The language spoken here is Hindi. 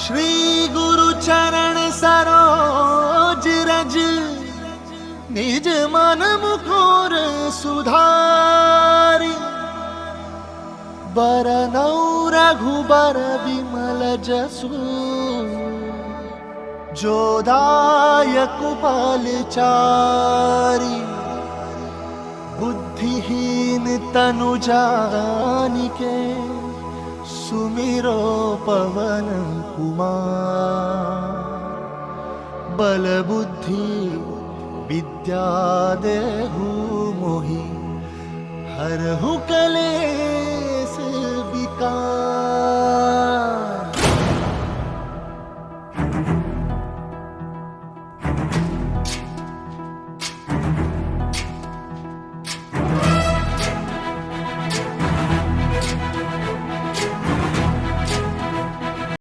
श्री गुरु चरण सरोज रज, निज मन मुकुर सुधारि। बरनौ रघुबर बिमल जसु, जो दायक फलचारि। बुद्धिहीन तनु जानिके, सुमिरो पवन कुमार। बल बुद्धि विद्या देहु मोहि, हरहु कलेश